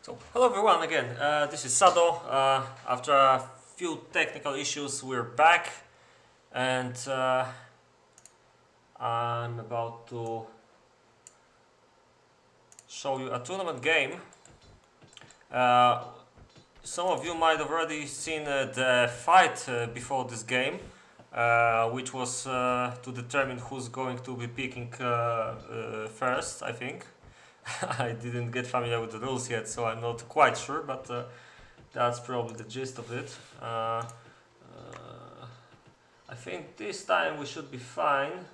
So, hello everyone again, this is Sado. After a few technical issues we're back, and I'm about to show you a tournament game. Some of you might have already seen the fight before this game, which was to determine who's going to be picking first, I think. I didn't get familiar with the rules yet, so I'm not quite sure, but that's probably the gist of it. I think this time we should be fine.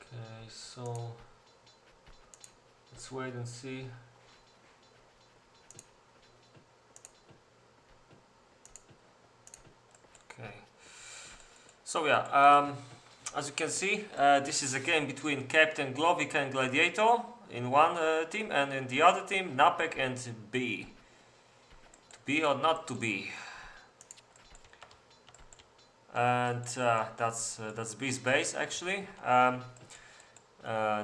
Okay, so let's wait and see. Okay, so yeah, as you can see, this is a game between Captain Glovica and Gladiator in one team, and in the other team, Napek and B. To be or not to be. And that's B's base actually.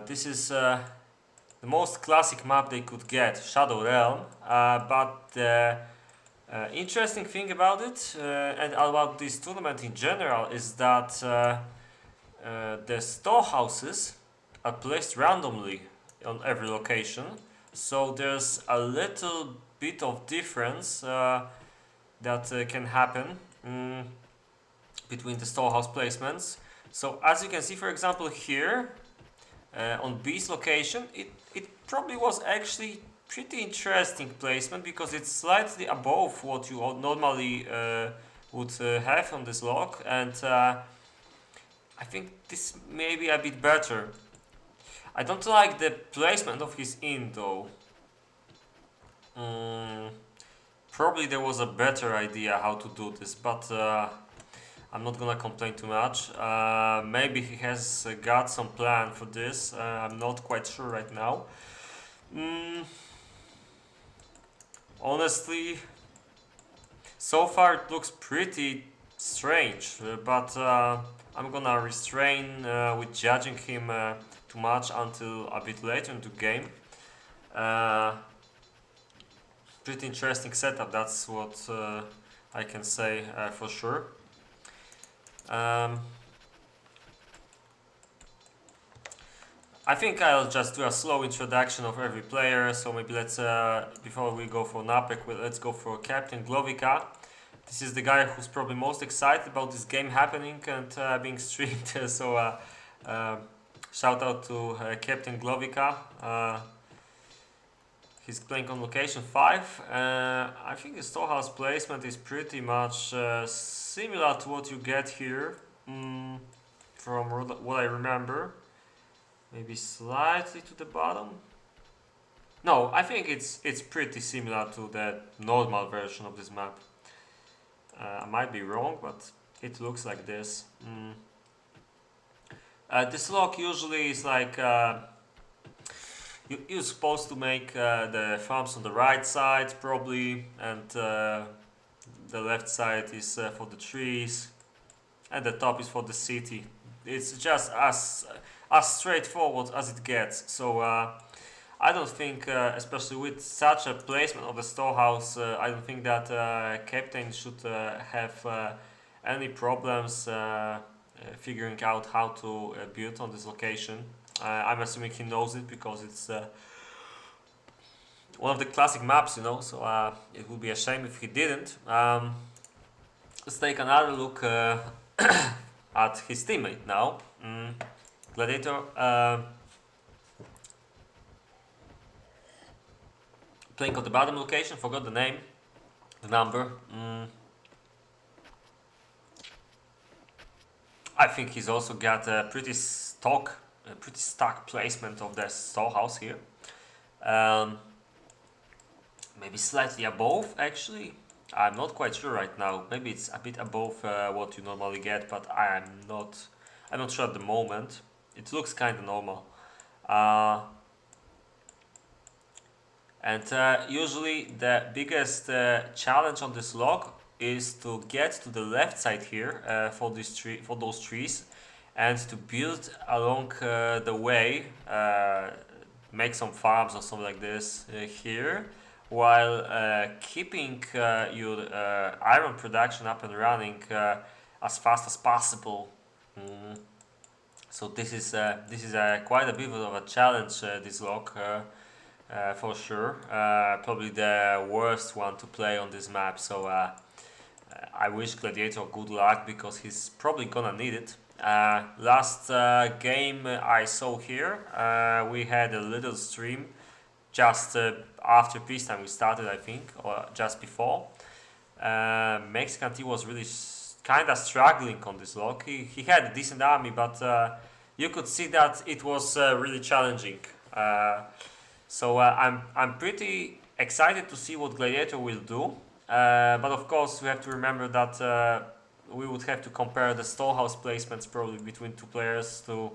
This is the most classic map they could get, Shadow Realm, but the interesting thing about it and about this tournament in general is that the storehouses are placed randomly on every location, so there's a little bit of difference that can happen between the storehouse placements. So as you can see, for example, here on B's location, it probably was actually pretty interesting placement because it's slightly above what you normally would have on this lock, and I think this may be a bit better. I don't like the placement of his inn though. Probably there was a better idea how to do this, but I'm not gonna complain too much. Maybe he has got some plan for this. I'm not quite sure right now. Honestly, so far it looks pretty strange, but I'm gonna restrain with judging him too much until a bit later into the game. Pretty interesting setup, that's what I can say for sure. I think I'll just do a slow introduction of every player, so maybe let's, before we go for Napek, let's go for Captain Glovica. This is the guy who's probably most excited about this game happening and being streamed, so shout out to Captain Glovica. He's playing on location 5. I think the storehouse placement is pretty much similar to what you get here, from what I remember. Maybe slightly to the bottom. No, I think it's pretty similar to the normal version of this map. I might be wrong, but it looks like this. This lock usually is like you're supposed to make the farms on the right side probably, and the left side is for the trees, and the top is for the city. It's just as straightforward as it gets. So I don't think, especially with such a placement of the storehouse, I don't think that Captain should have any problems figuring out how to build on this location. I'm assuming he knows it because it's one of the classic maps, you know, so it would be a shame if he didn't. Let's take another look at his teammate now. Gladiator playing on the bottom location, forgot the name, the number. I think he's also got a pretty stuck placement of the storehouse here. Maybe slightly above actually. I'm not quite sure right now. Maybe it's a bit above what you normally get, but I'm not sure at the moment. It looks kind of normal. And usually the biggest challenge on this log is to get to the left side here for those trees, and to build along the way, make some farms or something like this here, while keeping your iron production up and running as fast as possible. Mm. So this is quite a bit of a challenge, this log. For sure, probably the worst one to play on this map. So I wish Gladiator good luck, because he's probably gonna need it. Last game I saw here, we had a little stream just after peacetime we started, I think, or just before. Mexican team was really kind of struggling on this log. He had a decent army, but you could see that it was really challenging. So I'm pretty excited to see what Gladiator will do. But of course, we have to remember that we would have to compare the storehouse placements probably between two players to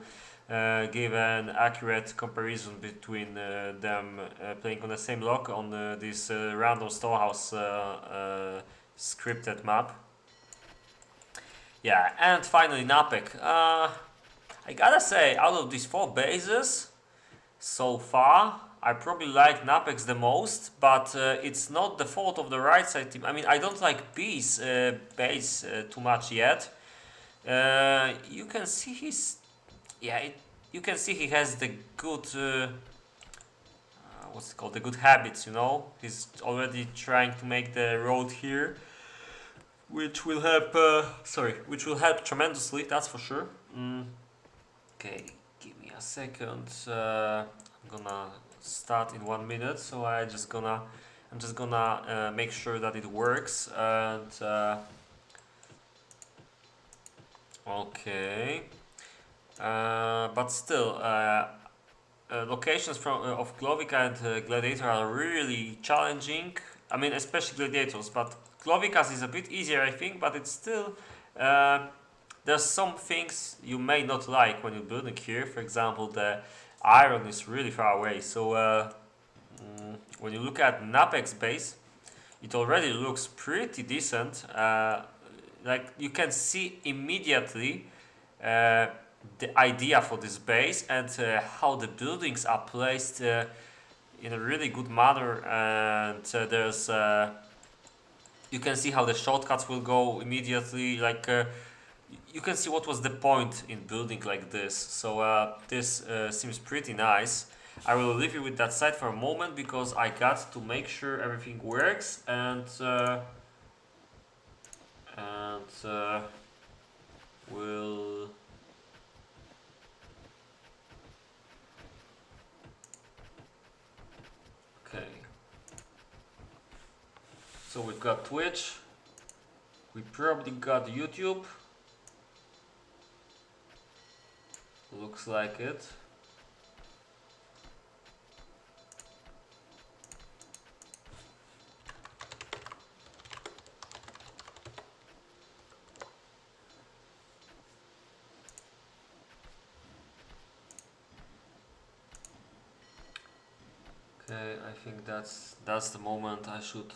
give an accurate comparison between them playing on the same log on this random storehouse scripted map. Yeah, and finally Napek. I gotta say, out of these 4 bases so far, I probably like Napex the most, but it's not the fault of the right side team. I mean, I don't like B's base too much yet. You can see you can see he has the good what's it called, the good habits. You know, he's already trying to make the road here, which will help. Which will help tremendously. That's for sure. Okay, give me a second. I'm gonna start in 1 minute, so I'm just gonna make sure that it works. And okay, but still, locations of Glovica and Gladiator are really challenging. I mean, especially Gladiators, but Glovica's is a bit easier, I think. But it's still there's some things you may not like when you're building here. For example, the iron is really far away. So when you look at Napek's base, it already looks pretty decent. Like you can see immediately the idea for this base, and how the buildings are placed in a really good manner. And there's you can see how the shortcuts will go immediately. Like you can see what was the point in building like this. So this seems pretty nice. I will leave you with that side for a moment, because I got to make sure everything works, and we'll okay. So we've got Twitch. We probably got YouTube. Looks like it. Okay, I think that's the moment I should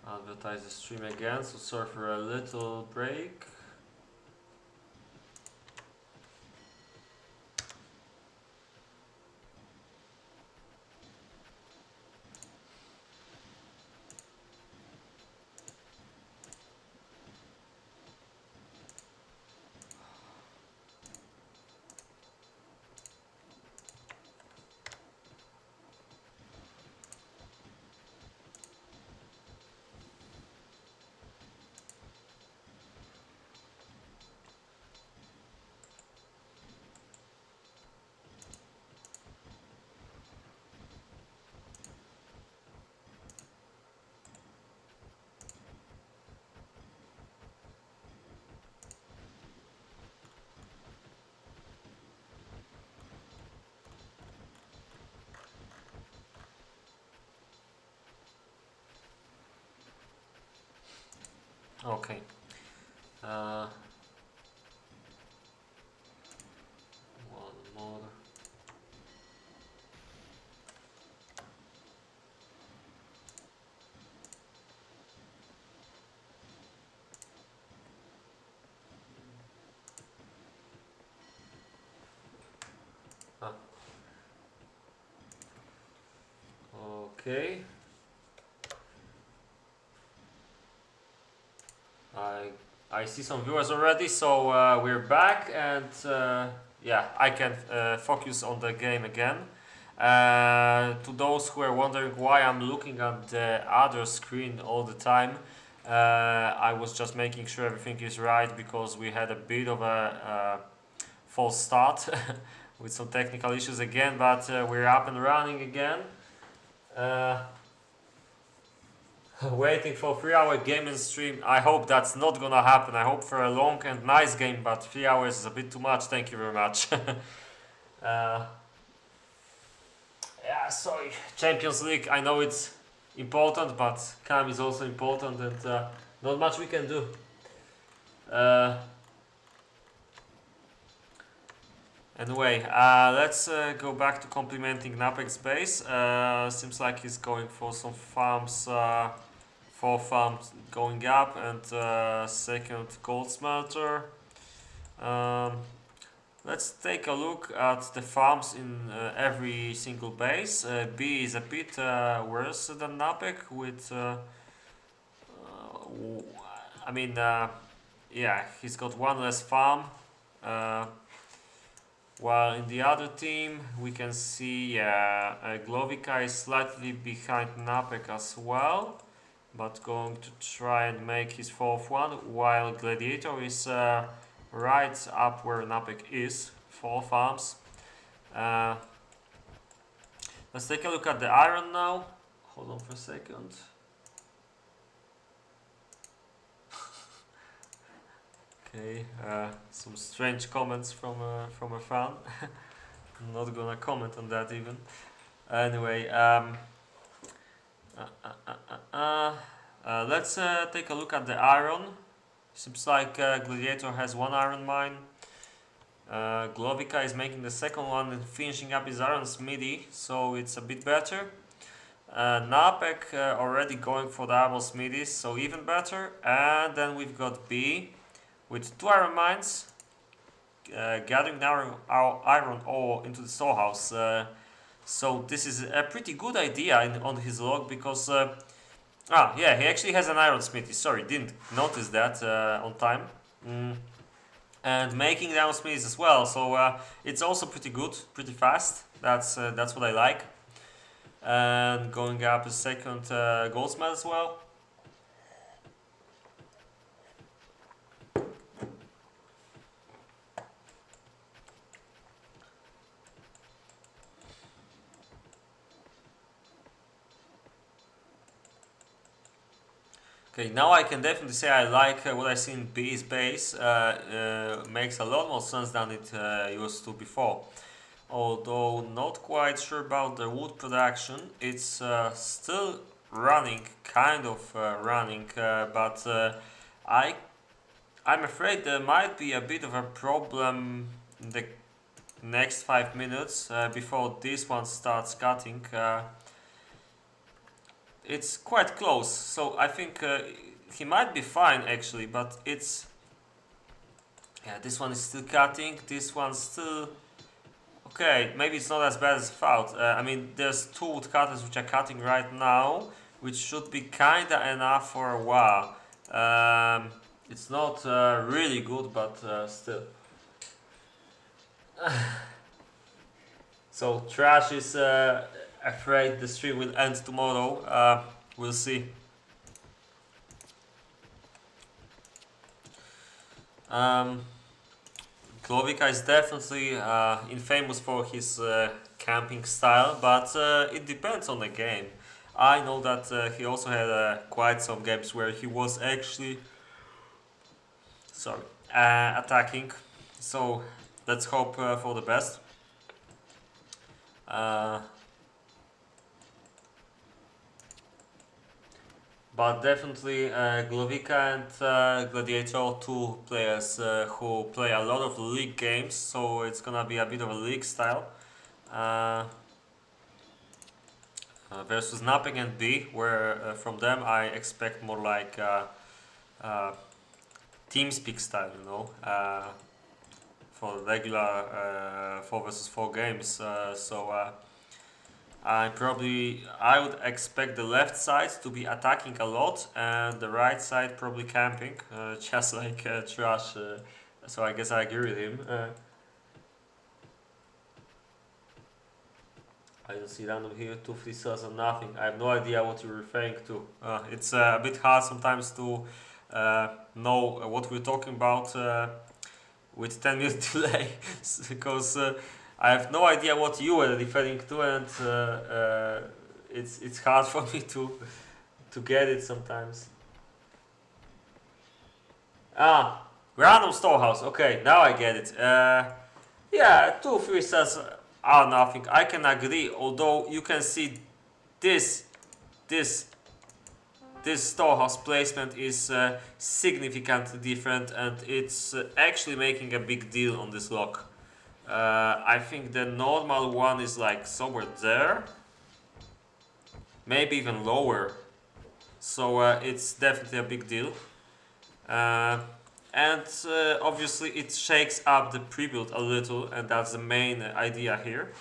advertise the stream again. So sorry for a little break. Okay. One more. Okay. I see some viewers already, so we're back, and yeah, I can focus on the game again. To those who are wondering why I'm looking at the other screen all the time, I was just making sure everything is right because we had a bit of a false start with some technical issues again, but we're up and running again. Waiting for 3-hour gaming stream. I hope that's not gonna happen. I hope for a long and nice game, but 3 hours is a bit too much. Thank you very much. Yeah, sorry. Champions League, I know it's important, but KaM is also important, and not much we can do. Anyway, let's go back to complimenting Napek's base. Seems like he's going for some farms, 4 farms going up, and second gold smelter. Let's take a look at the farms in every single base. B is a bit worse than Napek with, I mean, yeah, he's got 1 less farm. While in the other team, we can see Glovica is slightly behind Napek as well, but going to try and make his 4th one, while Gladiator is right up where Napek is, 4 farms. Let's take a look at the iron now. Hold on for a second. Okay, some strange comments from a fan. I'm not gonna comment on that even. Anyway, let's take a look at the iron. Seems like Gladiator has 1 iron mine. Glovica is making the 2nd one and finishing up his iron smithy, so it's a bit better. Napek already going for the double smithies, so even better. And then we've got B with 2 iron mines, gathering our iron ore into the storehouse. So this is a pretty good idea on his log because yeah, he actually has an iron smithy. Sorry, didn't notice that on time. And making the iron smithies as well. So it's also pretty good, pretty fast. That's what I like. And going up a 2nd goldsmith as well. Okay, now I can definitely say I like what I see in B's base. Makes a lot more sense than it used to before. Although not quite sure about the wood production. It's still running, kind of running, but I'm afraid there might be a bit of a problem in the next 5 minutes before this one starts cutting. It's quite close, so I think he might be fine actually, but it's, yeah, this one is still cutting, this one's still okay. Maybe it's not as bad as I thought. I mean, there's 2 woodcutters which are cutting right now, which should be kinda enough for a while. It's not really good, but still. So Trash is afraid the stream will end tomorrow. We'll see. Glovica is definitely infamous for his camping style, but it depends on the game. I know that he also had quite some games where he was actually attacking. So let's hope for the best. But definitely Glovica and Gladiator, 2 players who play a lot of league games, so it's gonna be a bit of a league style. Versus Napek and B, where from them I expect more like TeamSpeak style, you know, for regular 4 versus 4 games. So I would expect the left side to be attacking a lot and the right side probably camping, just like Trash. So I guess I agree with him. I don't see random here, 2 free cells and nothing. I have no idea what you're referring to. It's a bit hard sometimes to know what we're talking about with 10-minute delay, because I have no idea what you were referring to, and it's hard for me to get it sometimes. Ah, random storehouse. Okay, now I get it. Yeah, 2 free cells are nothing. I can agree. Although you can see this this this storehouse placement is significantly different, and it's actually making a big deal on this lock. I think the normal one is like somewhere there, maybe even lower. So it's definitely a big deal. And obviously it shakes up the pre-build a little, and that's the main idea here.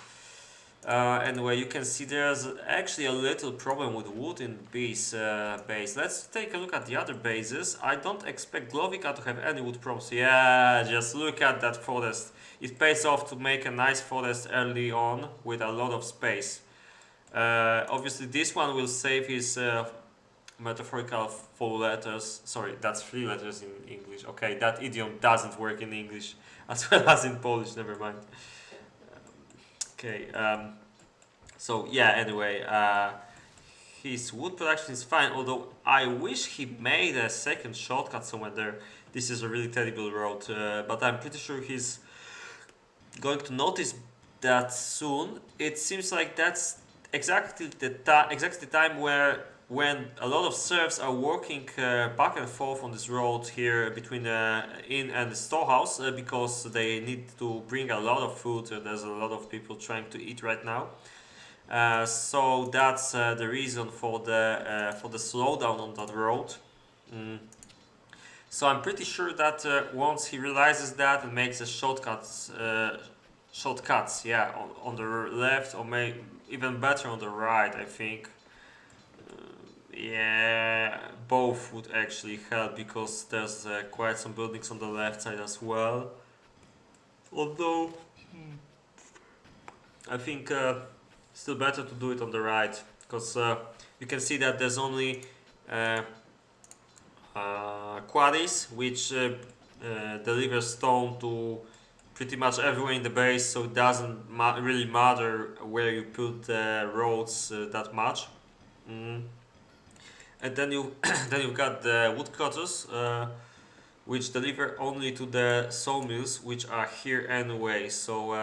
Anyway, you can see there's actually a little problem with wood in this base. Let's take a look at the other bases. I don't expect Glovica to have any wood problems. Yeah, just look at that forest. It pays off to make a nice forest early on with a lot of space. Obviously this one will save his metaphorical 4 letters. Sorry, that's 3 letters in English. Okay, that idiom doesn't work in English as well as in Polish, never mind. Okay, so yeah, anyway, his wood production is fine, although I wish he made a second shortcut somewhere there. This is a really terrible road, but I'm pretty sure he's going to notice that soon. It seems like that's exactly the time when a lot of serfs are working back and forth on this road here between the inn and the storehouse, because they need to bring a lot of food. There's a lot of people trying to eat right now, so that's the reason for the slowdown on that road. So I'm pretty sure that once he realizes that and makes the shortcuts, yeah, on the left, or even better on the right, I think. Yeah, both would actually help, because there's quite some buildings on the left side as well. Although I think still better to do it on the right, because you can see that there's only quarries which deliver stone to pretty much everywhere in the base, so it doesn't really matter where you put the roads that much. And then you've got the woodcutters, which deliver only to the sawmills, which are here anyway. So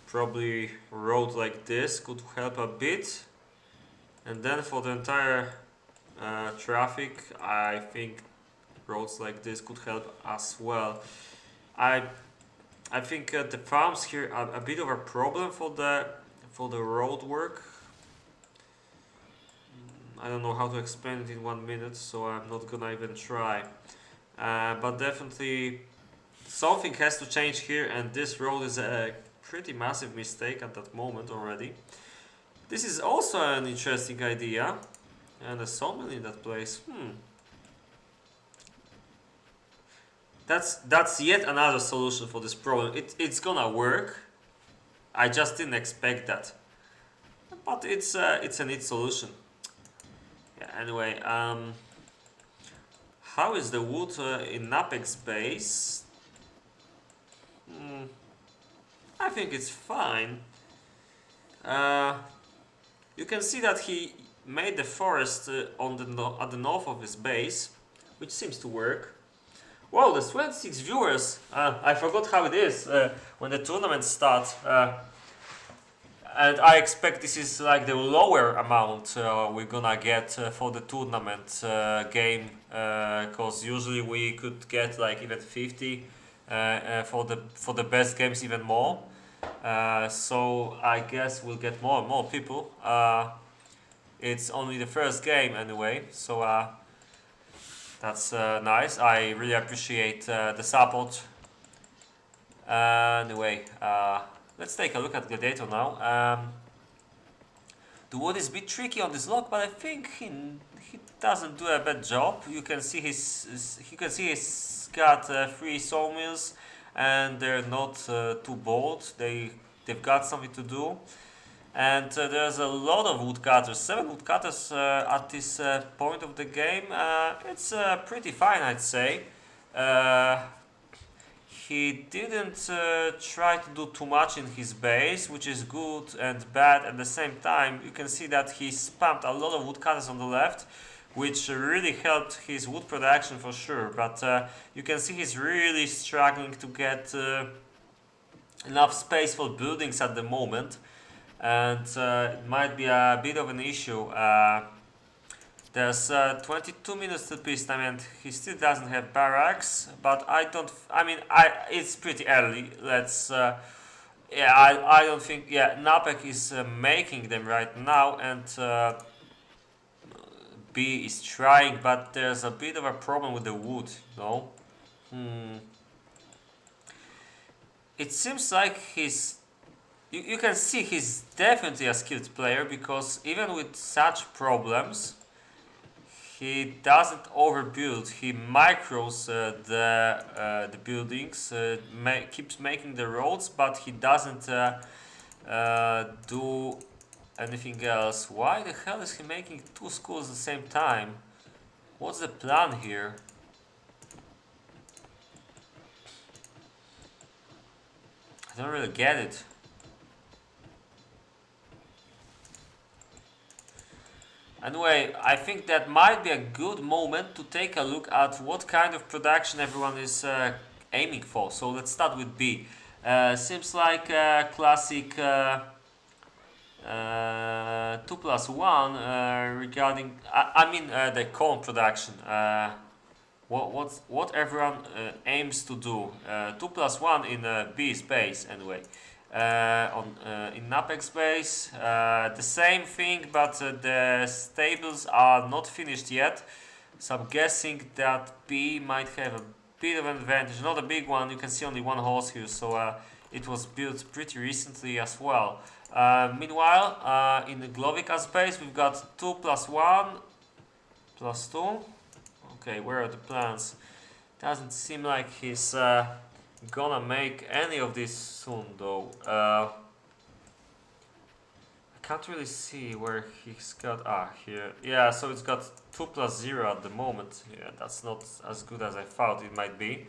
probably a road like this could help a bit. And then for the entire traffic, I think roads like this could help as well. I think the farms here are a bit of a problem for the road work. I don't know how to explain it in 1 minute, so I'm not gonna even try. But definitely something has to change here, and this road is a pretty massive mistake at that moment already. This is also an interesting idea, and a sawmill in that place. That's yet another solution for this problem. It's gonna work. I just didn't expect that, but it's a neat solution. Yeah, anyway, how is the wood in Napek's base? I think it's fine. You can see that he made the forest at the north of his base, which seems to work. Wow, there's 26 viewers. I forgot how it is when the tournament starts. And I expect this is like the lower amount we're gonna get for the tournament game, because usually we could get like even 50 for the best games, even more. So I guess we'll get more and more people. It's only the first game anyway, so that's nice. I really appreciate the support. Anyway. Let's take a look at Gladiator now. The wood is a bit tricky on this log, but I think he doesn't do a bad job. You can see he's got 3 sawmills, and they're not too bold. They've got something to do. And there's a lot of woodcutters, 7 woodcutters at this point of the game. It's pretty fine, I'd say. He didn't try to do too much in his base, which is good and bad at the same time. You can see that he spammed a lot of woodcutters on the left, which really helped his wood production for sure. But you can see he's really struggling to get enough space for buildings at the moment. And it might be a bit of an issue. There's 22 minutes to peacetime, and he still doesn't have barracks. But it's pretty early. I don't think. Yeah, Napek is making them right now, and B is trying, but there's a bit of a problem with the wood. No. It seems like you can see he's definitely a skilled player, because even with such problems, he doesn't overbuild. He micros the buildings, keeps making the roads, but he doesn't do anything else. Why the hell is he making 2 schools at the same time? What's the plan here? I don't really get it. Anyway, I think that might be a good moment to take a look at what kind of production everyone is aiming for. So let's start with B. Seems like classic 2+1 regarding, the KaM production. What everyone aims to do. 2+1 in B space anyway. In Napek space, the same thing, but the stables are not finished yet, so I'm guessing that B might have a bit of an advantage. Not a big one, you can see only 1 horse here, so it was built pretty recently as well. Meanwhile, in the Glovica space, we've got 2+1 +2. Okay, where are the plans? Doesn't seem like he's gonna make any of this soon, though. I can't really see where he's got. Here. Yeah, so it's got 2+0 at the moment. Yeah, that's not as good as I thought it might be.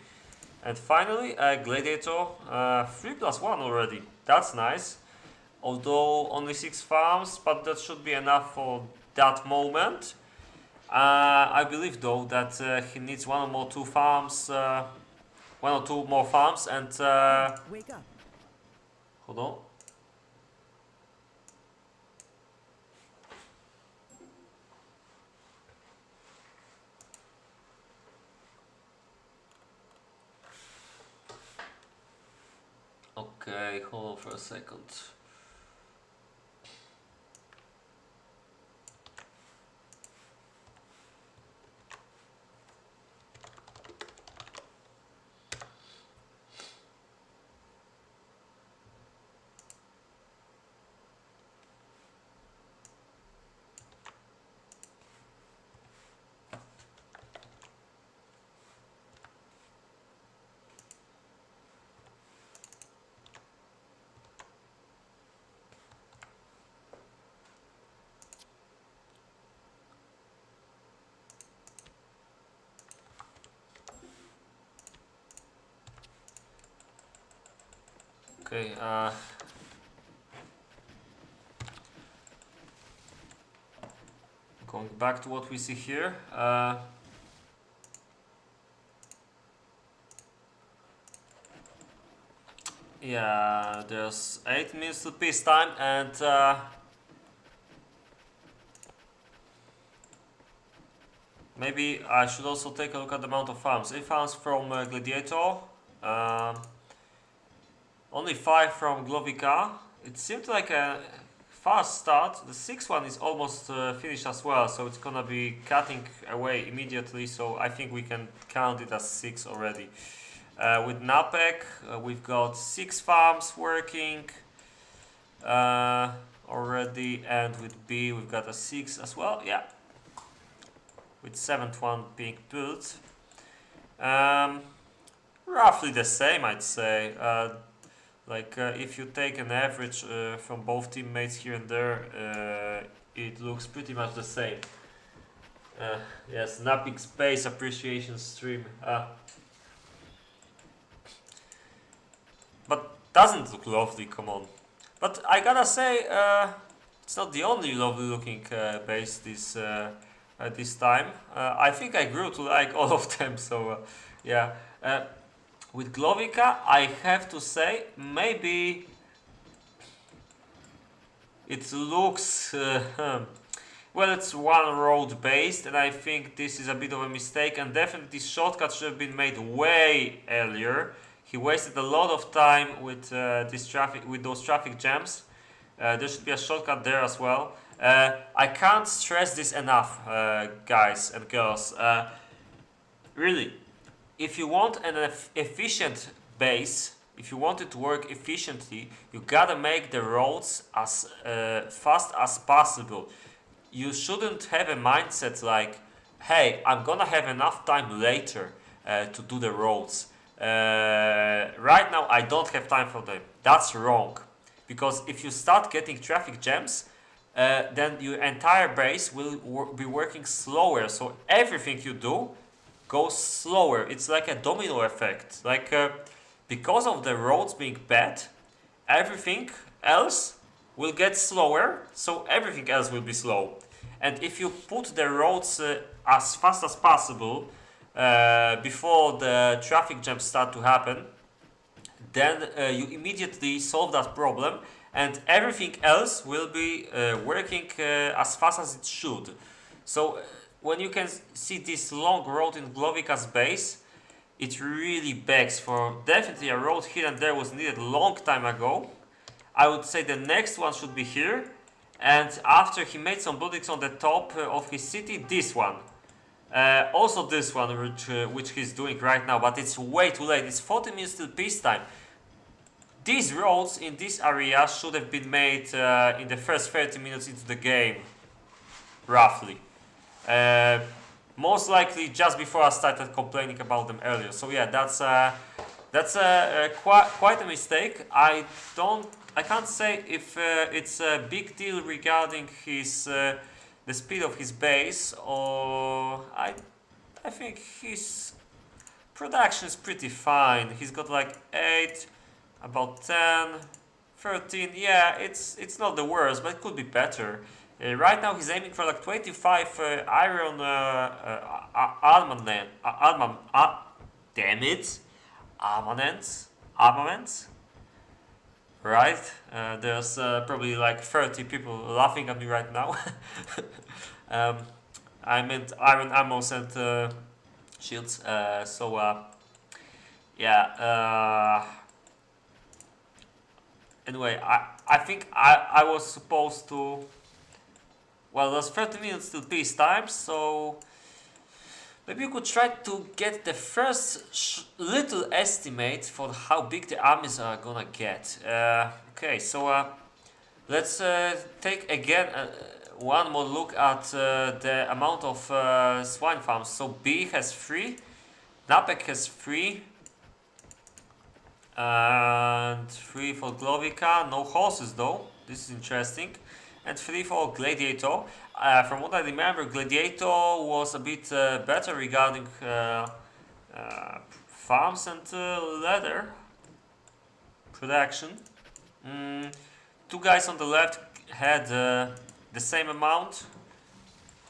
And finally, Gladiator, 3+1 already. That's nice. Although only 6 farms, but that should be enough for that moment. I believe though that he needs 1 or 2 farms. 1 or 2 more farms, and wake up. Hold on. Okay, hold on for a second. Okay, going back to what we see here. Yeah, there's 8 minutes to peacetime, and maybe I should also take a look at the amount of farms. 8 farms from Gladiator. Only 5 from Glovica. It seemed like a fast start. The 6th one is almost finished as well, so it's gonna be cutting away immediately, so I think we can count it as 6 already. With Napek, we've got 6 farms working. already, and with B we've got a 6 as well. Yeah, with 7th one being built. Roughly the same, I'd say. If you take an average from both teammates here and there, it looks pretty much the same. Yes, napping space appreciation stream. But doesn't look lovely, come on. But I gotta say, it's not the only lovely looking base this time. I think I grew to like all of them, so yeah. With Glovica, I have to say, maybe it looks... well, it's one road based, and I think this is a bit of a mistake, and definitely this shortcut should have been made way earlier. He wasted a lot of time with those traffic jams. There should be a shortcut there as well. I can't stress this enough, guys and girls. Really, if you want an efficient base, if you want it to work efficiently, you gotta make the roads as fast as possible. You shouldn't have a mindset like, hey, I'm gonna have enough time later to do the roads. Right now I don't have time for them. That's wrong. Because if you start getting traffic jams, then your entire base will be working slower. So everything you do goes slower. It's like a domino effect. Because of the roads being bad, everything else will get slower, so everything else will be slow. And if you put the roads as fast as possible before the traffic jams start to happen, then you immediately solve that problem, and everything else will be working as fast as it should. So when you can see this long road in Glovica's base, it really begs for definitely a road here and there was needed a long time ago. I would say the next one should be here, and after he made some buildings on the top of his city, this one. Also this one, which he's doing right now, but it's way too late. It's 40 minutes till peacetime. These roads in this area should have been made in the first 30 minutes into the game, roughly. Most likely just before I started complaining about them earlier. So yeah, that's quite a mistake. I can't say if it's a big deal regarding the speed of his base, or I think his production is pretty fine. He's got like 8, about 10, 13. Yeah, it's not the worst, but it could be better. Right now he's aiming for like 25 iron armaments. Right? There's probably like 30 people laughing at me right now. I meant iron ammos and shields. Yeah. Anyway, I think I was supposed to... Well, there's 30 minutes till peacetime, so maybe you could try to get the first little estimate for how big the armies are gonna get. Okay, so let's take again one more look at the amount of swine farms. So B has 3, Napek has 3, and 3 for Glovica. No horses though, this is interesting. And 3 for Gladiator. From what I remember, Gladiator was a bit better regarding farms and leather production. 2 guys on the left had the same amount,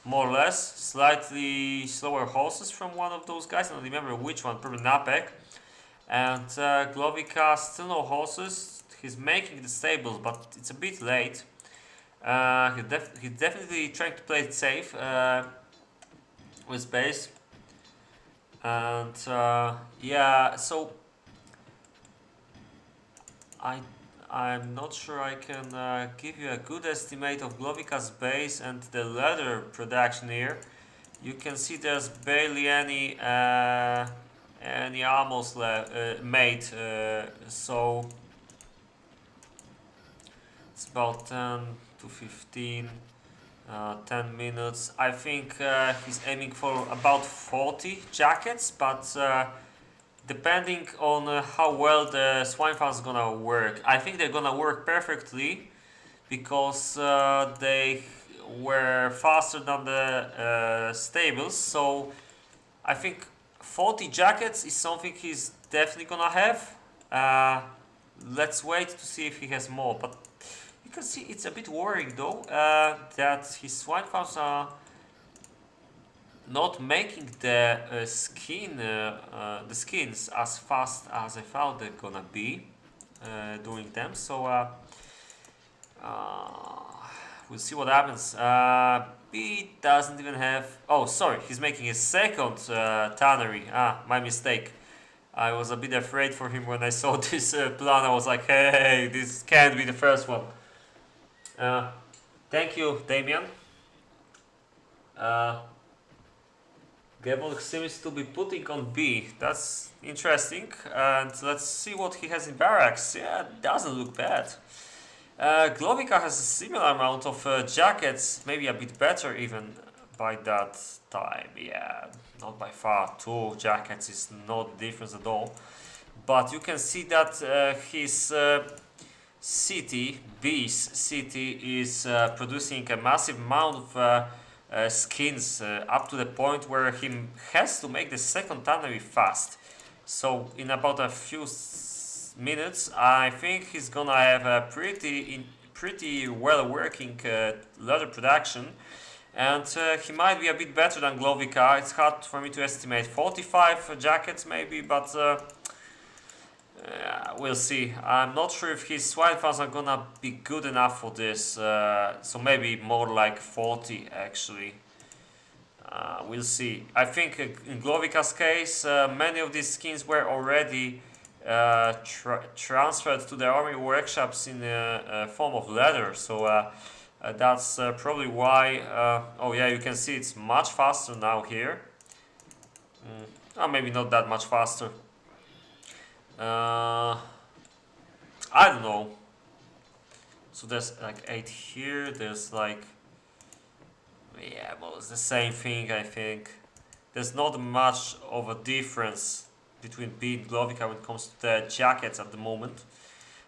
more or less. Slightly slower horses from one of those guys. I don't remember which one, probably Napek. And Glovica, still no horses. He's making the stables, but it's a bit late. He's definitely trying to play it safe with base, and yeah. So I'm not sure I can give you a good estimate of Glovica's base and the leather production here. You can see there's barely any armors made, so it's about to 15, 10 minutes. I think he's aiming for about 40 jackets, but depending on how well the swine farms gonna work. I think they're gonna work perfectly because they were faster than the stables. So I think 40 jackets is something he's definitely gonna have. Let's wait to see if he has more. But you can see it's a bit worrying though that his swine farms are not making the the skins as fast as I thought they're gonna be doing them. So we'll see what happens. B doesn't even have. Oh, sorry, he's making his second tannery. My mistake. I was a bit afraid for him when I saw this plan. I was like, hey, this can't be the first one. Thank you, Damien. Gable seems to be putting on B. That's interesting. And let's see what he has in barracks. Yeah, it doesn't look bad. Glovica has a similar amount of jackets, maybe a bit better even by that time. Yeah, not by far. 2 jackets is not the difference at all. But you can see that his city, B's city, is producing a massive amount of skins up to the point where he has to make the second tannery fast. So in about a few minutes, I think he's gonna have a pretty well working leather production, and he might be a bit better than Glovica. It's hard for me to estimate. 45 jackets maybe, but we'll see. I'm not sure if his swine farms are gonna be good enough for this, so maybe more like 40 actually. We'll see. I think in Glovica's case, many of these skins were already transferred to the army workshops in the form of leather, so that's probably why. Oh yeah, you can see it's much faster now here. Maybe not that much faster. I don't know. So there's like 8 here. There's like, yeah, well, it's the same thing. I think there's not much of a difference between B and Glovica when it comes to the jackets at the moment.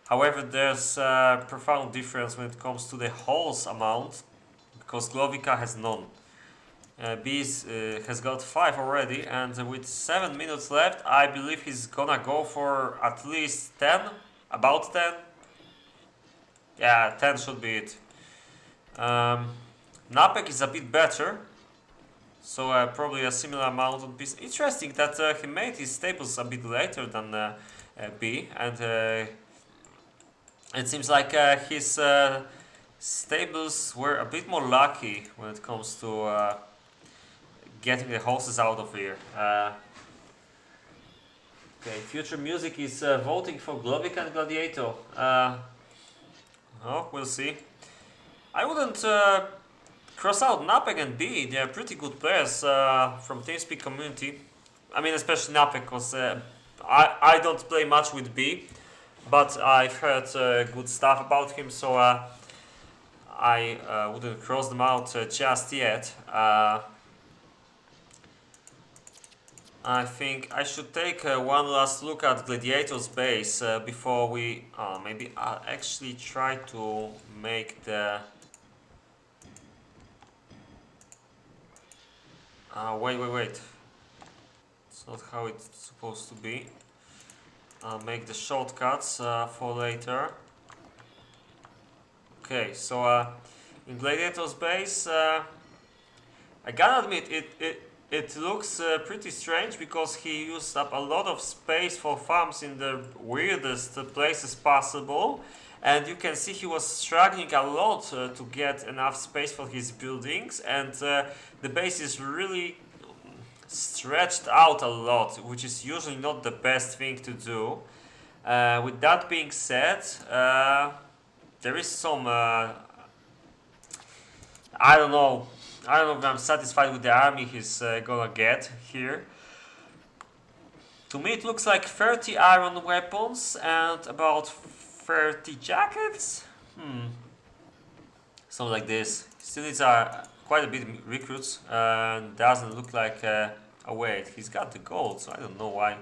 However, there's a profound difference when it comes to the holes amount, because Glovica has none. B has got 5 already, and with 7 minutes left, I believe he's gonna go for at least 10, about 10. Yeah, 10 should be it. Napek is a bit better. So probably a similar amount of bees. Interesting that he made his stables a bit later than B, and it seems like his stables were a bit more lucky when it comes to getting the horses out of here. Okay, Future Music is voting for Glovic and Gladiator. Oh, we'll see. I wouldn't cross out Napek and B. They are pretty good players from TeamSpeak community. I mean, especially Napek, because I don't play much with B, but I've heard good stuff about him, so I wouldn't cross them out just yet. I think I should take one last look at Gladiator's base before we... maybe I'll actually try to make the... wait. It's not how it's supposed to be. I'll make the shortcuts for later. Okay, so in Gladiator's base, I gotta admit, it looks pretty strange because he used up a lot of space for farms in the weirdest places possible. And you can see he was struggling a lot to get enough space for his buildings, and the base is really stretched out a lot, which is usually not the best thing to do. With that being said, there is some... I don't know if I'm satisfied with the army he's gonna get here. To me it looks like 30 iron weapons and about 30 jackets? something like this. Still needs quite a bit of recruits, and doesn't look like. Oh wait, he's got the gold, so I don't know why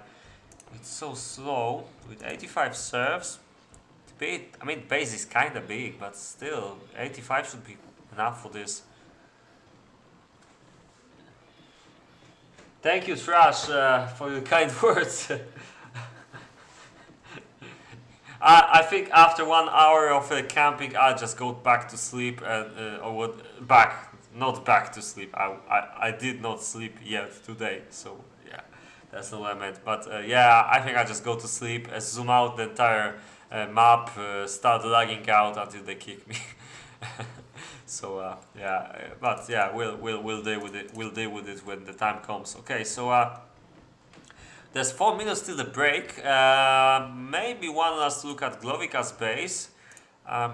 it's so slow with 85 serves. I mean, base is kind of big, but still, 85 should be enough for this. Thank you, Trash, for your kind words. I think after 1 hour of camping, I'll just go back to sleep and or what not back to sleep. I did not sleep yet today, so yeah, that's not what I meant. But yeah, I think I just go to sleep, zoom out the entire map, start lagging out until they kick me. So yeah, but yeah, we'll deal with it. We'll deal with it when the time comes. Okay, so there's 4 minutes till the break. Maybe one last look at Glovica's base.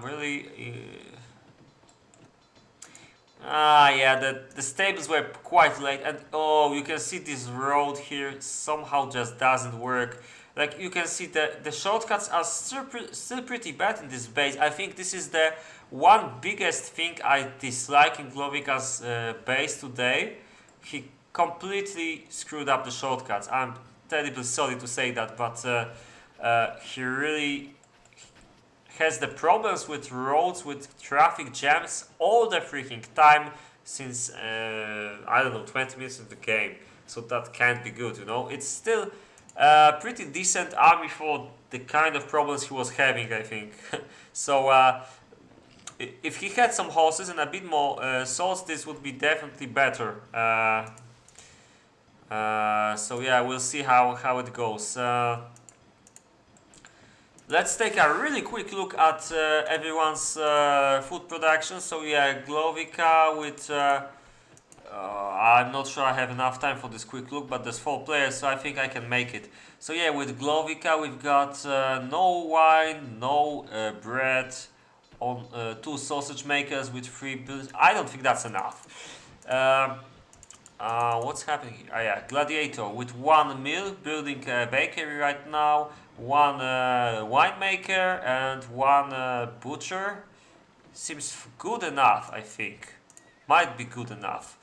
Really. Yeah, the stables were quite late, and oh, you can see this road here somehow just doesn't work. Like you can see the shortcuts are still pretty bad in this base. I think this is the one biggest thing I dislike in Glovica's base today. He completely screwed up the shortcuts. I'm terribly sorry to say that, but he really has the problems with roads, with traffic jams all the freaking time since I don't know, 20 minutes of the game. So that can't be good, you know. It's still a pretty decent army for the kind of problems he was having, I think. So if he had some horses and a bit more swords, this would be definitely better. So yeah, we'll see how it goes. Let's take a really quick look at everyone's food production. So yeah, Glovica with... I'm not sure I have enough time for this quick look, but there's 4 players, so I think I can make it. So yeah, with Glovica we've got no wine, no bread, on 2 sausage makers with 3 buildings. I don't think that's enough. What's happening here? Yeah, Gladiator with 1 mill, building a bakery right now, 1 winemaker and 1 butcher. Seems good enough, I think. Might be good enough.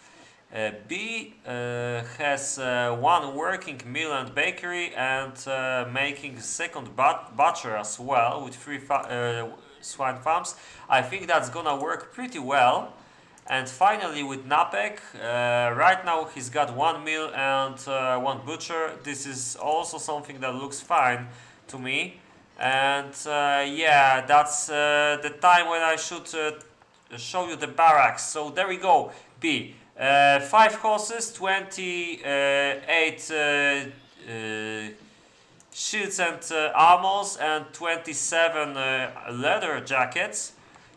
B has 1 working mill and bakery and making 2nd butcher as well with 3 swine farms. I think that's gonna work pretty well. And finally with Napek, right now he's got 1 mill and 1 butcher. This is also something that looks fine to me. And yeah, that's the time when I should show you the barracks. So there we go. B. 5 horses, 28 shields and armors, and 27 leather jackets.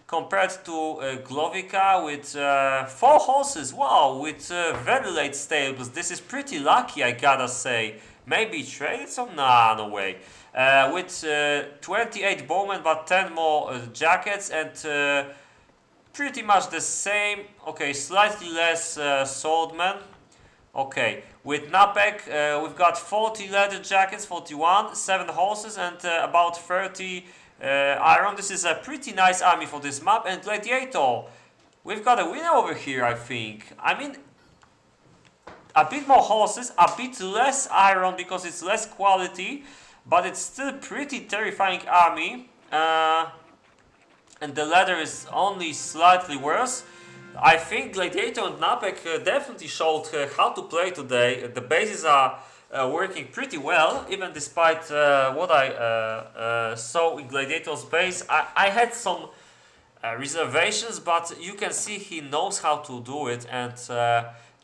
Compared to Glovica with 4 horses, wow, with very late stables. This is pretty lucky, I gotta say. Maybe traded some? Nah, no way. With 28 bowmen, but 10 more jackets, and pretty much the same, okay, slightly less swordmen. Okay, with Napek, we've got 40 leather jackets, 41, 7 horses, and about 30 iron. This is a pretty nice army for this map. And Gladiator, we've got a winner over here, I think. I mean, a bit more horses, a bit less iron because it's less quality, but it's still pretty terrifying army. And the leather is only slightly worse. I think Gladiator and Napek definitely showed how to play today. The bases are working pretty well, even despite what I saw in Gladiator's base. I had some reservations, but you can see he knows how to do it, and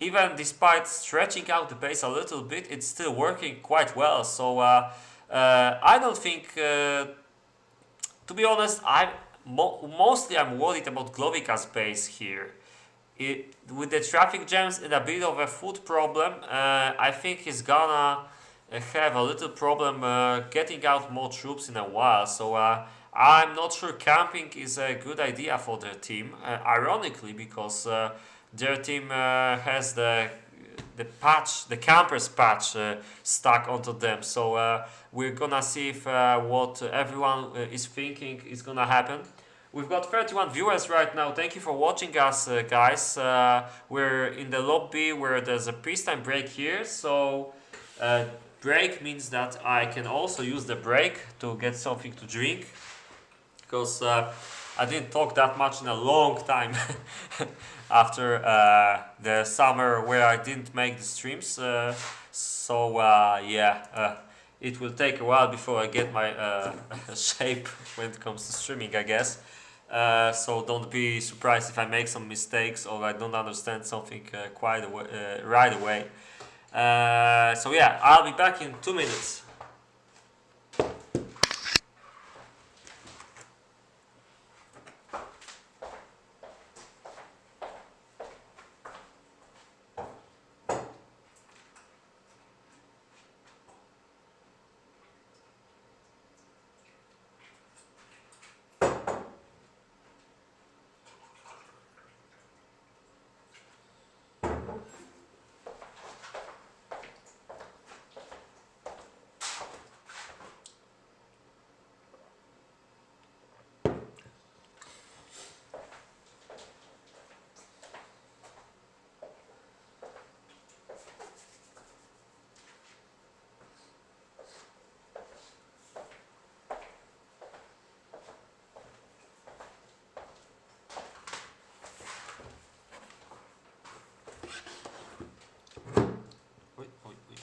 even despite stretching out the base a little bit, it's still working quite well. So I don't think, to be honest, mostly I'm worried about Glovica's base here. With the traffic jams and a bit of a food problem, I think he's gonna have a little problem getting out more troops in a while. So I'm not sure camping is a good idea for their team. Ironically, because their team has the campers patch stuck onto them. So we're gonna see if what everyone is thinking is gonna happen. We've got 31 viewers right now. Thank you for watching us, guys. We're in the lobby where there's a peacetime break here. So break means that I can also use the break to get something to drink. Because I didn't talk that much in a long time after the summer where I didn't make the streams. It will take a while before I get my shape when it comes to streaming, I guess. So don't be surprised if I make some mistakes or I don't understand something right away. So yeah, I'll be back in 2 minutes. Wait, wait, wait.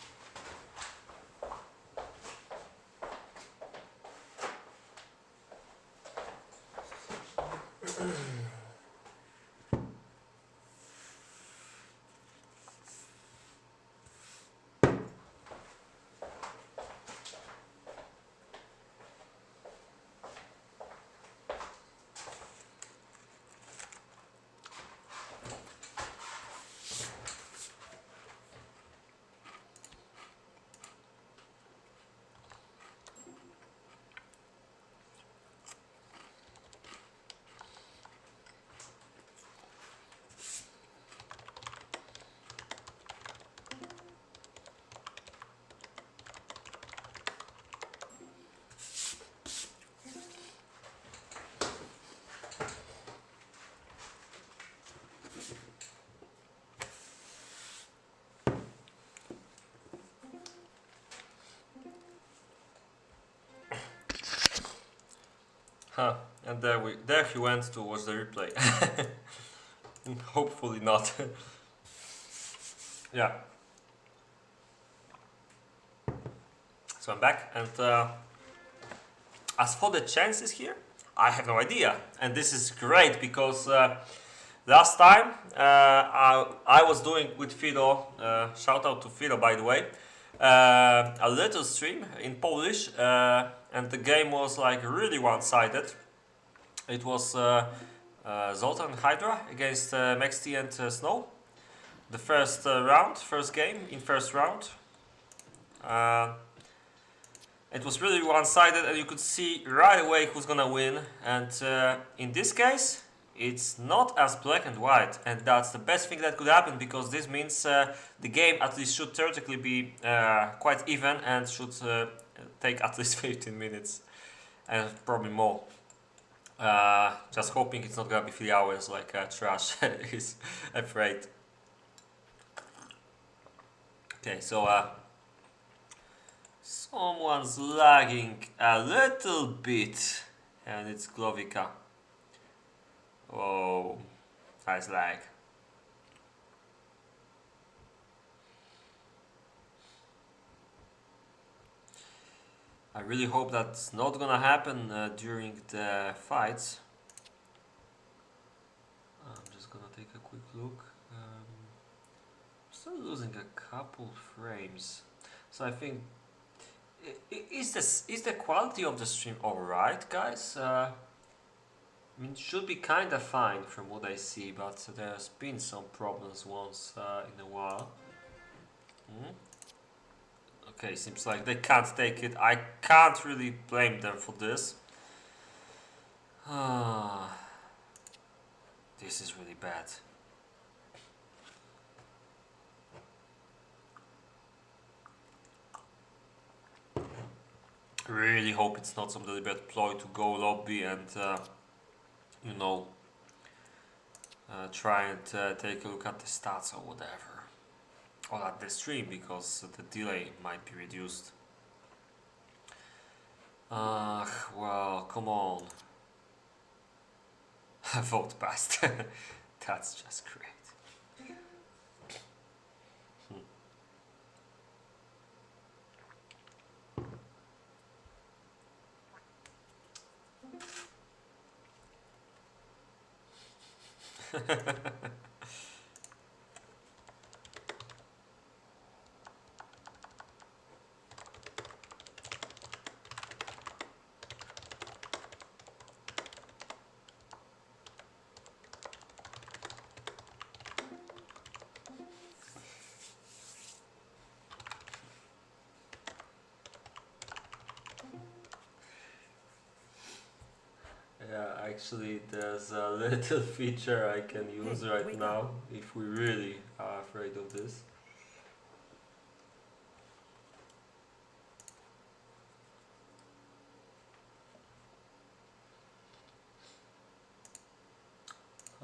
Huh, and there he went to watch the replay. Hopefully not. Yeah. So I'm back, and as for the chances here, I have no idea. And this is great because last time I was doing with Fido, shout out to Fido by the way, a little stream in Polish, and the game was like really one-sided. It was Zoltan Hydra against Maxty and Snow. The first first game in first round. It was really one-sided, and you could see right away who's gonna win. And in this case, it's not as black and white, and that's the best thing that could happen because this means the game at least should theoretically be quite even and should take at least 15 minutes and probably more. Just hoping it's not gonna be 3 hours like Trash is afraid. Okay, so someone's lagging a little bit, and it's Glovica. Oh, nice lag. I really hope that's not gonna happen during the fights. I'm just gonna take a quick look. Still losing a couple frames, so I think is the quality of the stream alright, guys? I mean, it should be kind of fine from what I see, but there's been some problems once in a while. Okay, seems like they can't take it. I can't really blame them for this. This is really bad. Really hope it's not some deliberate ploy to go lobby and you know, try and take a look at the stats or whatever, or at the stream, because the delay might be reduced. Well, come on. Vote passed. That's just great. Yeah, actually, there's a little feature I can use right now if we really are afraid of this.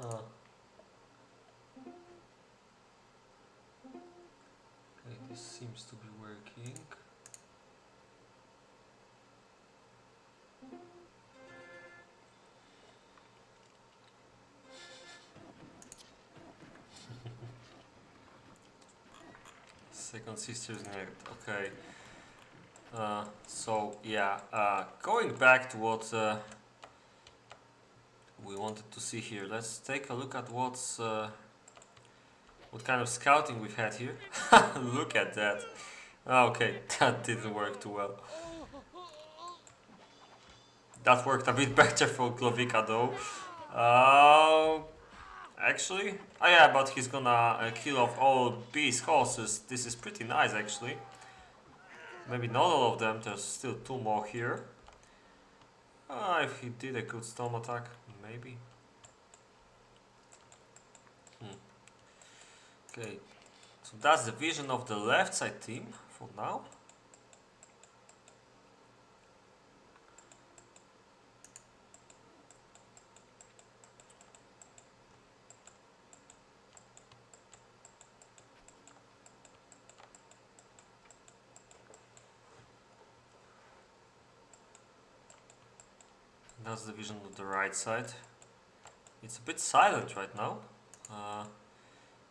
Huh. Okay, this seems to be working. Second sister's net. Okay. So yeah, going back to what we wanted to see here. Let's take a look at what kind of scouting we've had here. Look at that. Okay, that didn't work too well. That worked a bit better for Glovica though. Actually, oh yeah, but he's gonna kill off all beast horses. This is pretty nice actually. Maybe not all of them, there's still 2 more here. If he did a good storm attack, maybe. Okay, so that's the vision of the left side team for now. That's the vision of the right side. It's a bit silent right now.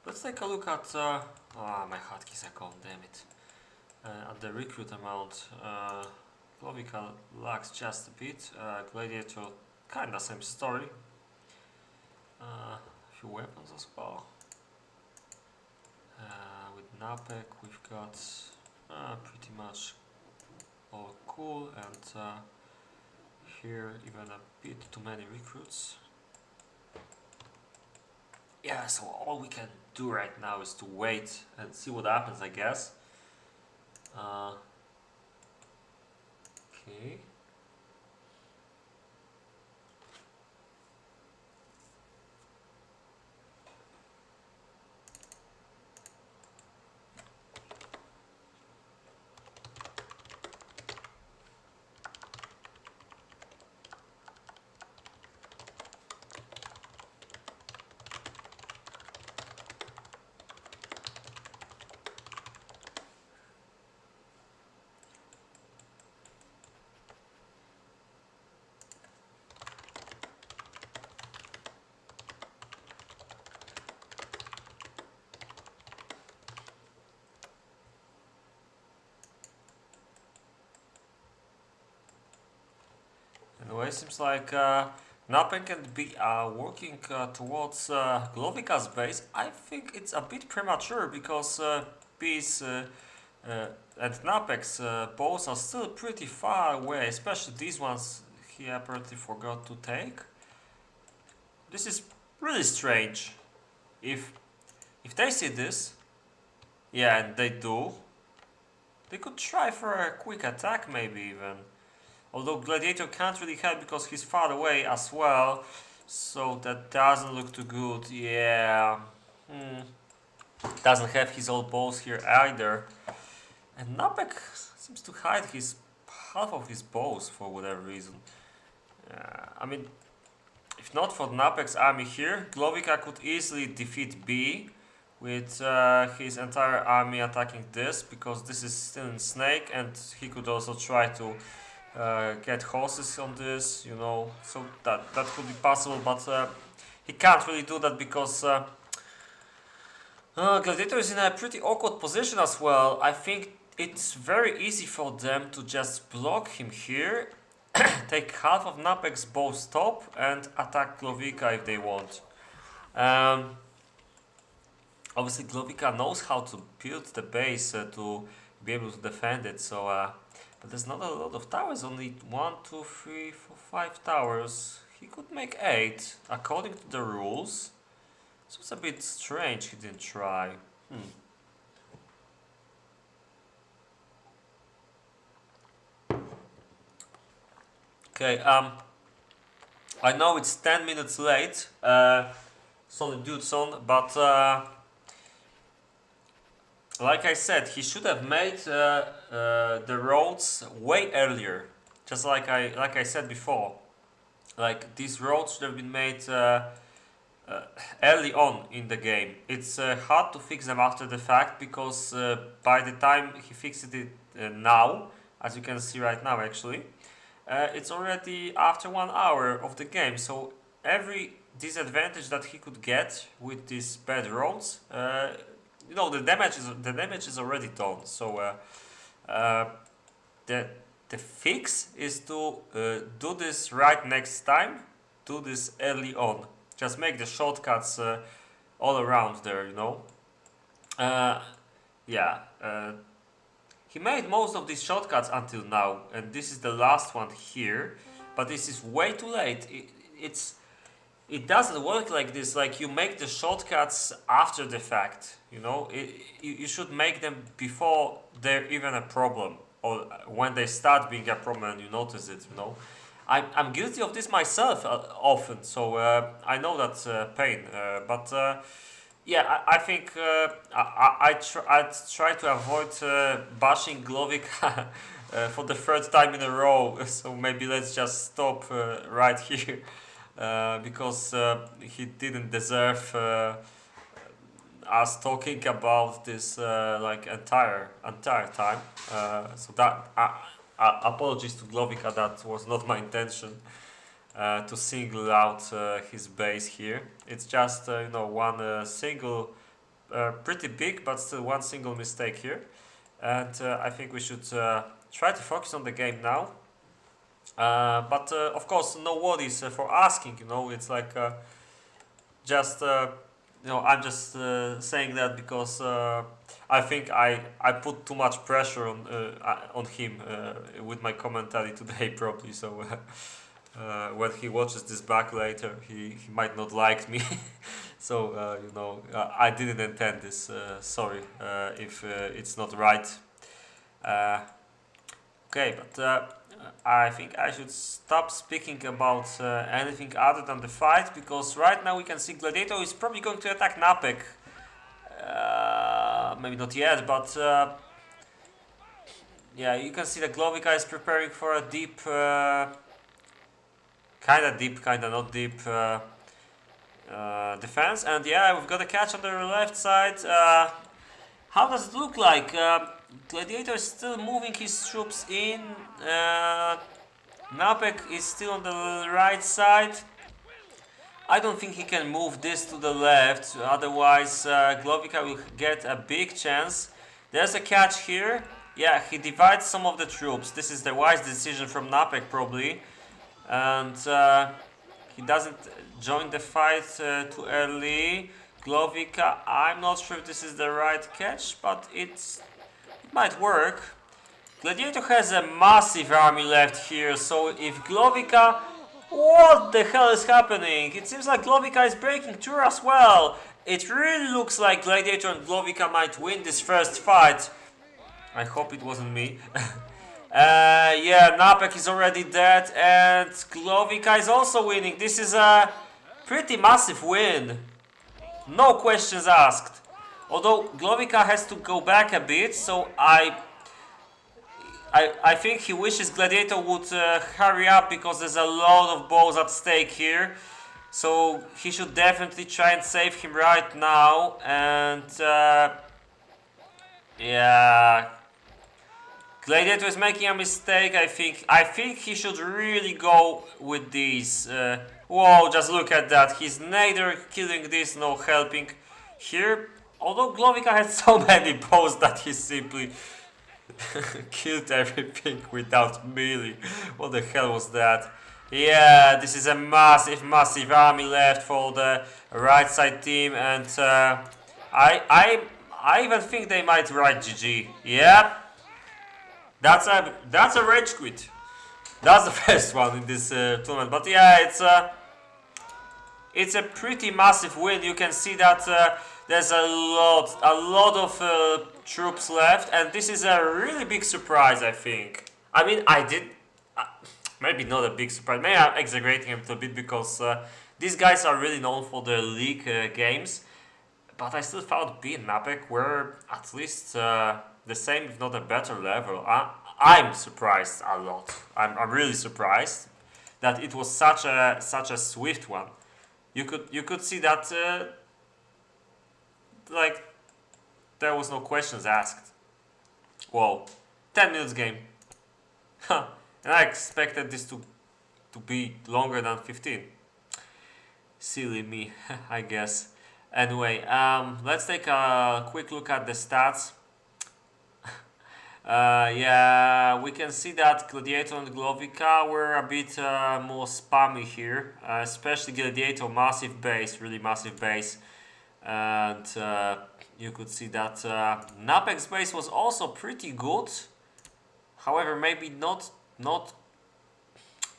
Let's take a look at... my hotkeys are gone, damn it. At the recruit amount. Glovica lacks just a bit. Gladiator, kinda same story. A few weapons as well. With Napek we've got pretty much all cool, and here even a bit too many recruits. Yeah, so all we can do right now is to wait and see what happens, I guess. Okay. Anyway, seems like Napek can be working towards Glovica's base. I think it's a bit premature because Peace and Napek's bows are still pretty far away, especially these ones he apparently forgot to take. This is really strange. If they see this, yeah, and they do, they could try for a quick attack maybe even. Although Gladiator can't really help because he's far away as well. So that doesn't look too good. Yeah. Doesn't have his old bows here either. And Napek seems to hide his half of his bows for whatever reason. I mean, if if not for Napek's army here, Glowika could easily defeat B with his entire army attacking this, because this is still in Snake, and he could also try to get horses on this, you know, so that could be possible, but he can't really do that because Gladiator is in a pretty awkward position as well. I think it's very easy for them to just block him here, take half of Napek's bows top, and attack Glowika if they want. Obviously, Glowika knows how to build the base to be able to defend it, so but there's not a lot of towers, only 1, 2, 3, 4, 5 towers. He could make 8, according to the rules. So it's a bit strange he didn't try. Okay, I know it's 10 minutes late, Solid Dudeson, but like I said, he should have made the roads way earlier. Just like I said before, like these roads should have been made early on in the game. It's hard to fix them after the fact, because by the time he fixed it now, as you can see right now actually, it's already after 1 hour of the game. So every disadvantage that he could get with these bad roads, you know, the damage is already done. So the fix is to do this right next time, do this early on. Just make the shortcuts all around there, you know. Yeah, he made most of these shortcuts until now, and this is the last one here. But this is way too late. It doesn't work like this. Like, you make the shortcuts after the fact, you know. You should make them before they're even a problem, or when they start being a problem and you notice it, you know. I'm guilty of this myself often, so I know that's pain. But yeah, I think I try to avoid bashing Glowika for the 3rd time in a row. So maybe let's just stop right here, because he didn't deserve us talking about this like entire time. So that. Apologies to Glowika, that was not my intention to single out his base here. It's just you know, one single, pretty big, but still one single mistake here, and I think we should try to focus on the game now. But of course, no worries for asking. You know, it's like just you know, I'm just saying that because I think I put too much pressure on him with my commentary today, probably. So when he watches this back later, he might not like me. So you know, I didn't intend this. Sorry if it's not right. Okay, but I think I should stop speaking about anything other than the fight, because right now we can see Gladiator is probably going to attack Napek. Maybe not yet, but yeah, you can see that Glowika is preparing for a deep, kinda deep, kinda not deep defense. And yeah, we've got a catch on the left side. How does it look like? Gladiator is still moving his troops in. Napek is still on the right side. I don't think he can move this to the left, otherwise Glowika will get a big chance. There's a catch here. Yeah, he divides some of the troops. This is the wise decision from Napek, probably. And he doesn't join the fight too early. Glowika, I'm not sure if this is the right catch, but it might work. Gladiator has a massive army left here, so if Glowika... What the hell is happening? It seems like Glowika is breaking through as well. It really looks like Gladiator and Glowika might win this first fight. I hope it wasn't me. Yeah, Napek is already dead and Glowika is also winning. This is a pretty massive win. No questions asked. Although Glowika has to go back a bit, so I think he wishes Gladiator would hurry up, because there's a lot of balls at stake here. So he should definitely try and save him right now. And yeah, Gladiator is making a mistake. I think he should really go with these. Whoa, just look at that. He's neither killing this nor helping here. Although Glovica had so many bows that he simply killed everything without melee. What the hell was that? Yeah, this is a massive army left for the right side team, and I even think they might write GG. Yep, that's a rage quit. That's the first one in this tournament. But yeah, it's a pretty massive win. You can see that there's a lot of troops left, and this is a really big surprise, I think. I mean, maybe not a big surprise. Maybe I'm exaggerating a little bit because these guys are really known for their league games, but I still thought B and Mapek were at least the same, if not a better level. I'm surprised a lot. I'm really surprised that it was such a swift one. You could see that like there was no questions asked. Whoa, 10 minutes game. Huh. And I expected this to be longer than 15. Silly me, I guess. Anyway, let's take a quick look at the stats. Yeah, we can see that Gladiator and Glovica were a bit more spammy here, especially Gladiator, massive base, really massive base, and you could see that Napek's base was also pretty good. However, maybe not.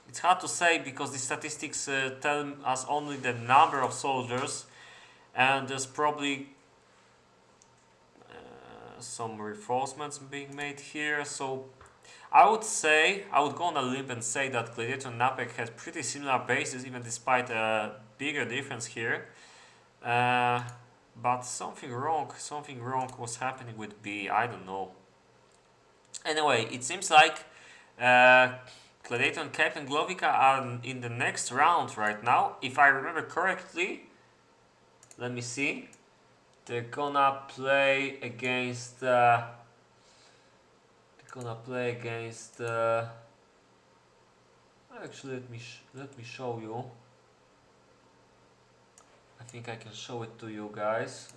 It's hard to say because the statistics tell us only the number of soldiers, and there's probably some reinforcements being made here. So I would go on a limb and say that Gladiator and Napek has pretty similar bases, even despite a bigger difference here. But something wrong was happening with B. I don't know. Anyway, it seems like Gladiator and Captain Glovica are in the next round right now. If I remember correctly, let me see. They're gonna play against. Actually, let me show you. I think I can show it to you guys.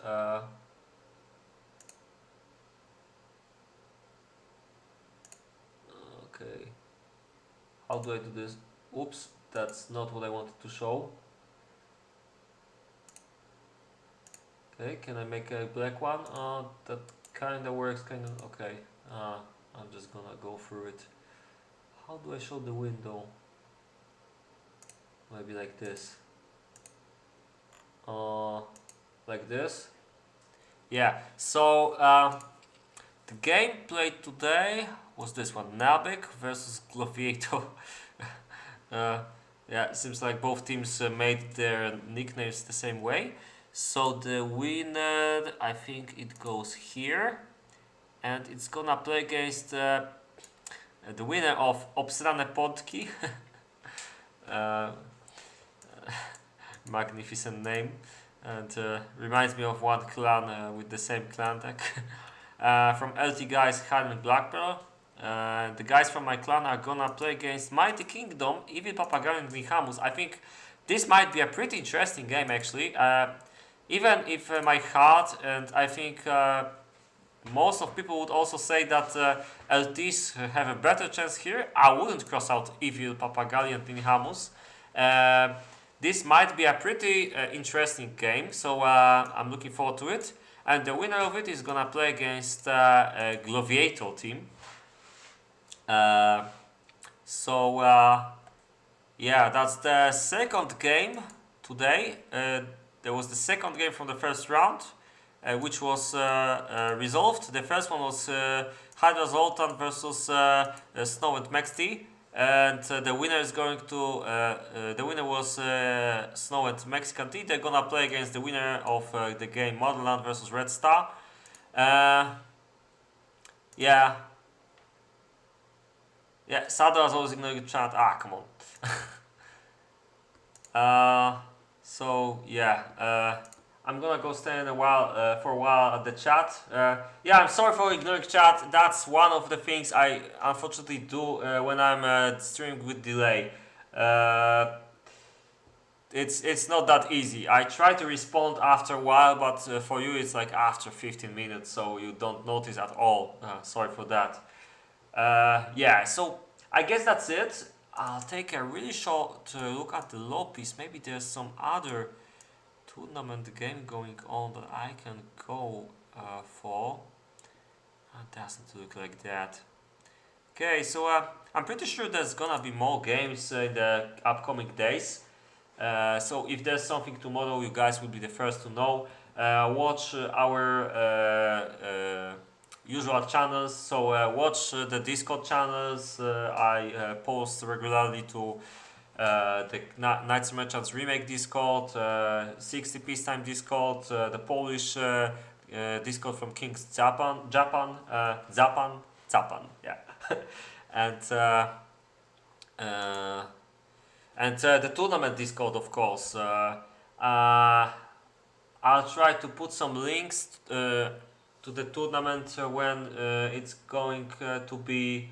Okay. How do I do this? Oops, that's not what I wanted to show. Okay, can I make a black one? That kinda works, kinda. Okay, I'm just gonna go through it. How do I show the window? Maybe like this. Like this. Yeah, so the game played today was this one, Nabek versus Gladiator. Yeah, it seems like both teams made their nicknames the same way. So the winner, I think it goes here, and it's gonna play against the winner of Obsrane Podki. Magnificent name, and reminds me of one clan with the same clan tag. From LT guys, Harm and Blackpearl. The guys from my clan are gonna play against Mighty Kingdom, Evil Papagarian and Nihamus. I think this might be a pretty interesting game actually. Even if my heart, and I think most of people would also say that LTs have a better chance here, I wouldn't cross out Evil Papagalian and Nihamus. This might be a pretty interesting game, so I'm looking forward to it. And the winner of it is gonna play against a Gladiator team. Yeah, that's the second game today. There was the second game from the first round, which was resolved. The first one was Hydra Zoltan versus Snow and Mexti, and the winner is going to. The winner was Snow and Mexican T. They're gonna play against the winner of the game Motherland versus Red Star. Yeah. Yeah, Sadra is always ignoring the chat. Ah, come on. So yeah, I'm gonna go stand for a while at the chat. Yeah, I'm sorry for ignoring chat. That's one of the things I unfortunately do when I'm streaming with delay. Uh, it's not that easy. I try to respond after a while, but for you it's like after 15 minutes, so you don't notice at all. Sorry for that. Yeah, so I guess that's it. I'll take a really short look at the lobbies. Maybe there's some other tournament game going on that I can go for. It doesn't look like that. Okay, so I'm pretty sure there's gonna be more games in the upcoming days. So if there's something tomorrow, you guys will be the first to know. Watch our usual channels. So watch the Discord channels. I post regularly to the Knights Merchants Remake Discord, 60 Peacetime Discord, the Polish Discord from King's Japan, yeah, and uh, the tournament Discord, of course. I'll try to put some links to the tournament when it's going to be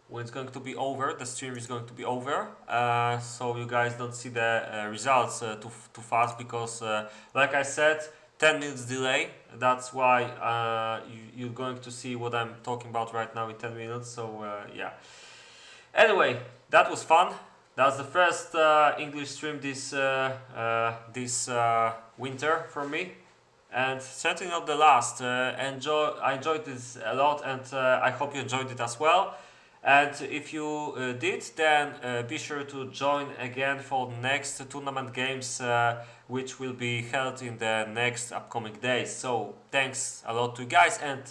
when it's going to be over. The stream is going to be over, so you guys don't see the results too fast because, like I said, 10 minutes delay. That's why you're going to see what I'm talking about right now in 10 minutes. So yeah. Anyway, that was fun. That was the first English stream this winter for me, and certainly not the last. I enjoyed this a lot, and I hope you enjoyed it as well. And if you did, then be sure to join again for next tournament games, which will be held in the next upcoming days. So thanks a lot to you guys, and